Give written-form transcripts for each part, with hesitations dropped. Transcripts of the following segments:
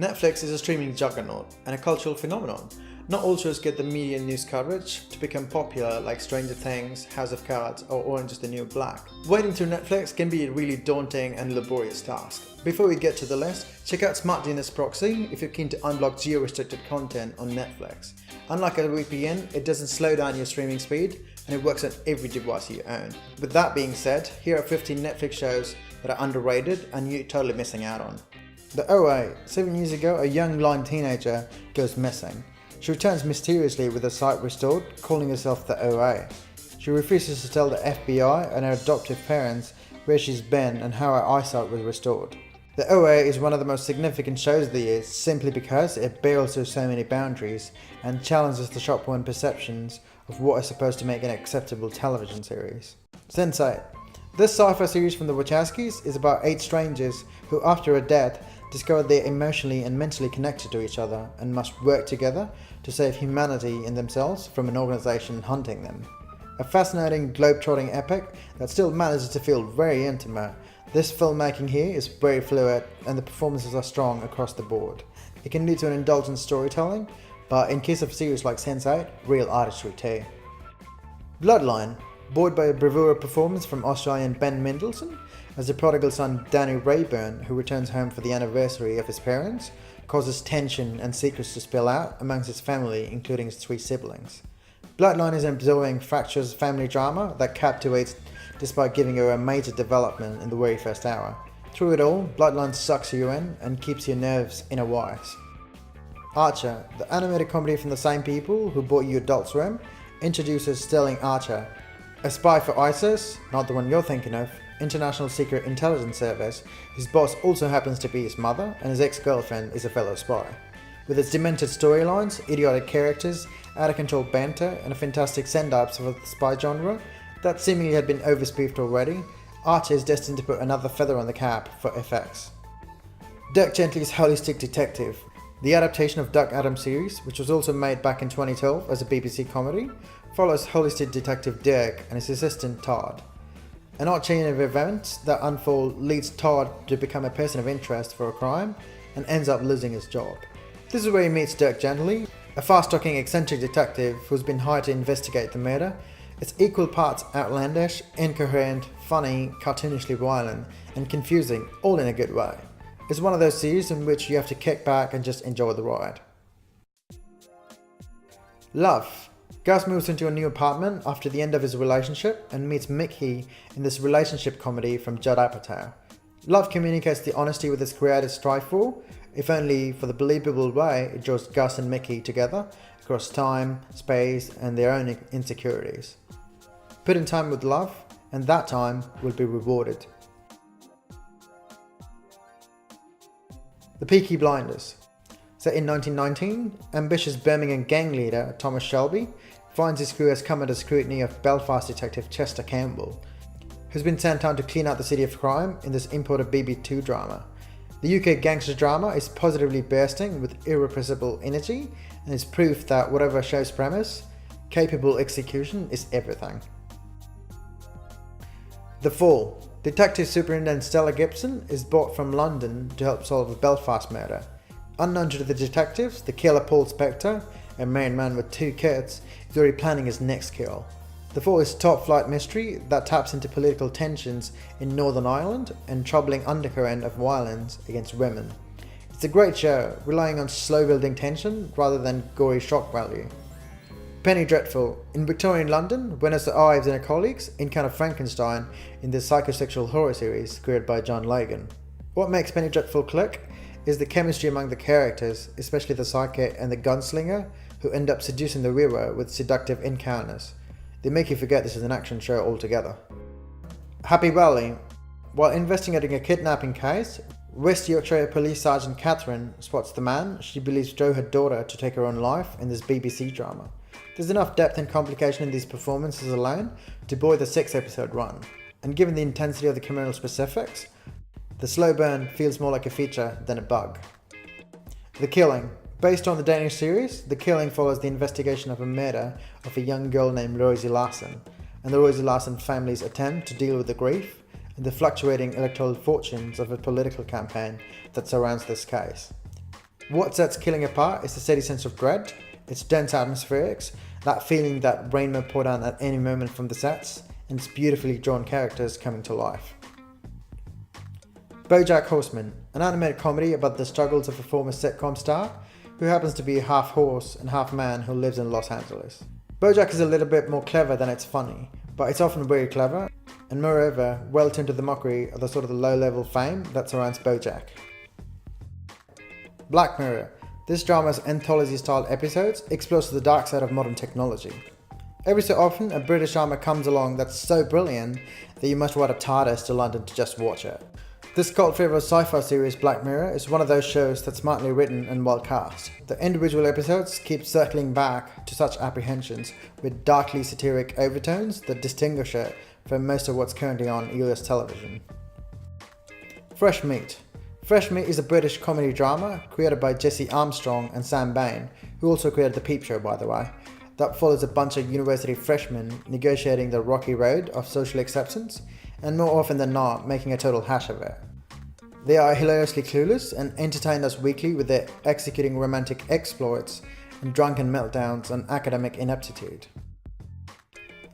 Netflix is a streaming juggernaut and a cultural phenomenon. Not all shows get the media news coverage to become popular like Stranger Things, House of Cards or Orange is the New Black. Wading through Netflix can be a really daunting and laborious task. Before we get to the list, check out Smart DNS Proxy if you're keen to unblock geo-restricted content on Netflix. Unlike a VPN, it doesn't slow down your streaming speed and it works on every device you own. With that being said, here are 15 Netflix shows that are underrated and you're totally missing out on. The OA. 7 years ago, a young blind teenager goes missing. She returns mysteriously with her sight restored, calling herself the OA. She refuses to tell the FBI and her adoptive parents where she's been and how her eyesight was restored. The OA is one of the most significant shows of the year simply because it barrels through so many boundaries and challenges the shop-worn perceptions of what is supposed to make an acceptable television series. Sense8. This sci-fi series from the Wachowskis is about 8 strangers who, after a death, discover they're emotionally and mentally connected to each other and must work together to save humanity and themselves from an organization hunting them. A fascinating globe-trotting epic that still manages to feel very intimate. This filmmaking here is very fluid and the performances are strong across the board. It can lead to an indulgent storytelling, but in case of series like Sense8, real artistry too. Bloodline. Buoyed by a bravura performance from Australian Ben Mendelsohn as the prodigal son Danny Rayburn, who returns home for the anniversary of his parents, causes tension and secrets to spill out amongst his family, including his 3 siblings. Bloodline is an absorbing, fractious family drama that captivates despite giving her a major development in the very first hour. Through it all, Bloodline sucks you in and keeps your nerves in a wise. Archer, the animated comedy from the same people who bought you Adult Swim, introduces Sterling Archer, a spy for ISIS, not the one you're thinking of, International Secret Intelligence Service, whose boss also happens to be his mother and his ex-girlfriend is a fellow spy. With its demented storylines, idiotic characters, out-of-control banter, and a fantastic send-ups of the spy genre that seemingly had been overspoofed already, Archer is destined to put another feather on the cap for FX. Dirk Gently's Holistic Detective. The adaptation of Doug Adams' series, which was also made back in 2012 as a BBC comedy, follows holistic detective Dirk and his assistant Todd. An odd chain of events that unfold leads Todd to become a person of interest for a crime and ends up losing his job. This is where he meets Dirk Gently, a fast-talking eccentric detective who's been hired to investigate the murder. It's equal parts outlandish, incoherent, funny, cartoonishly violent, and confusing, all in a good way. It's one of those series in which you have to kick back and just enjoy the ride. Love. Gus moves into a new apartment after the end of his relationship and meets Mickey in this relationship comedy from Judd Apatow. Love communicates the honesty with its creators strive for, if only for the believable way it draws Gus and Mickey together across time, space, and their own insecurities. Put in time with love, and that time will be rewarded. The Peaky Blinders. Set in 1919, ambitious Birmingham gang leader Thomas Shelby finds his crew has come under scrutiny of Belfast detective Chester Campbell, who's been sent down to clean out the city of crime in this imported BB2 drama. The UK gangster drama is positively bursting with irrepressible energy and is proof that whatever show's premise, capable execution is everything. The Fall. Detective Superintendent Stella Gibson is brought from London to help solve a Belfast murder. Unknown to the detectives, the killer Paul Spector, a married man with 2 kids, is already planning his next kill. The Fall is a top-flight mystery that taps into political tensions in Northern Ireland and troubling undercurrent of violence against women. It's a great show, relying on slow-building tension rather than gory shock value. Penny Dreadful. In Victorian London, Vanessa Ives and her colleagues encounter Frankenstein in the psychosexual horror series created by John Logan. What makes Penny Dreadful click is the chemistry among the characters, especially the psychic and the gunslinger, who end up seducing the viewer with seductive encounters. They make you forget this is an action show altogether. Happy Valley. While investigating a kidnapping case, West Yorkshire Police Sergeant Catherine spots the man she believes drove her daughter to take her own life in this BBC drama. There's enough depth and complication in these performances alone to buoy the 6-episode run, and given the intensity of the criminal specifics, the slow burn feels more like a feature than a bug. The Killing. Based on the Danish series, The Killing follows the investigation of a murder of a young girl named Rosie Larsen, and the Rosie Larsen family's attempt to deal with the grief and the fluctuating electoral fortunes of a political campaign that surrounds this case. What sets Killing apart is the steady sense of dread, its dense atmospherics, that feeling that rain may pour down at any moment from the sets, and its beautifully drawn characters coming to life. Bojack Horseman, an animated comedy about the struggles of a former sitcom star who happens to be half horse and half man who lives in Los Angeles. Bojack is a little bit more clever than it's funny, but it's often very clever, and moreover, well tuned to the mockery of the sort of the low-level fame that surrounds Bojack. Black Mirror. This drama's anthology-style episodes explores the dark side of modern technology. Every so often, a British drama comes along that's so brilliant that you must ride a TARDIS to London to just watch it. This cult favorite sci-fi series Black Mirror is one of those shows that's smartly written and well cast. The individual episodes keep circling back to such apprehensions with darkly satiric overtones that distinguish it from most of what's currently on US television. Fresh Meat. Fresh Meat is a British comedy drama created by Jesse Armstrong and Sam Bain, who also created The Peep Show, by the way, that follows a bunch of university freshmen negotiating the rocky road of social acceptance, and more often than not making a total hash of it. They are hilariously clueless and entertain us weekly with their executing romantic exploits and drunken meltdowns and academic ineptitude.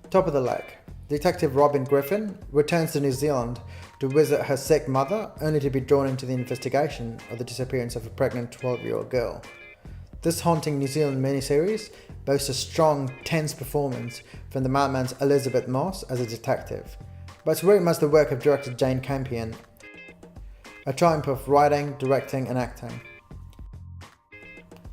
Top of the leg. Detective Robin Griffin returns to New Zealand to visit her sick mother, only to be drawn into the investigation of the disappearance of a pregnant 12-year-old girl. This haunting New Zealand miniseries boasts a strong, tense performance from the madman's Elizabeth Moss as a detective, but it's very much the work of director Jane Campion, a triumph of writing, directing and acting.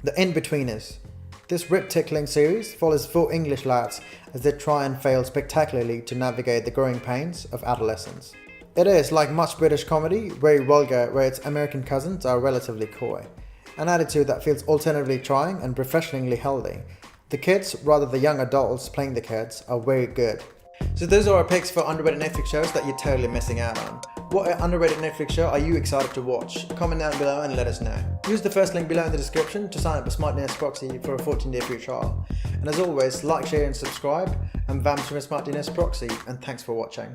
The Inbetweeners. This rib-tickling series follows 4 English lads as they try and fail spectacularly to navigate the growing pains of adolescence. It is, like much British comedy, very vulgar, where its American cousins are relatively coy, an attitude that feels alternatively trying and professionally healthy. The kids, rather the young adults playing the kids, are very good. So those are our picks for underrated Netflix shows that you're totally missing out on. What underrated Netflix show are you excited to watch? Comment down below and let us know. Use the first link below in the description to sign up for Smart DNS Proxy for a 14-day free trial. And as always, like, share and subscribe. I'm Vams from Smart DNS Proxy, and thanks for watching.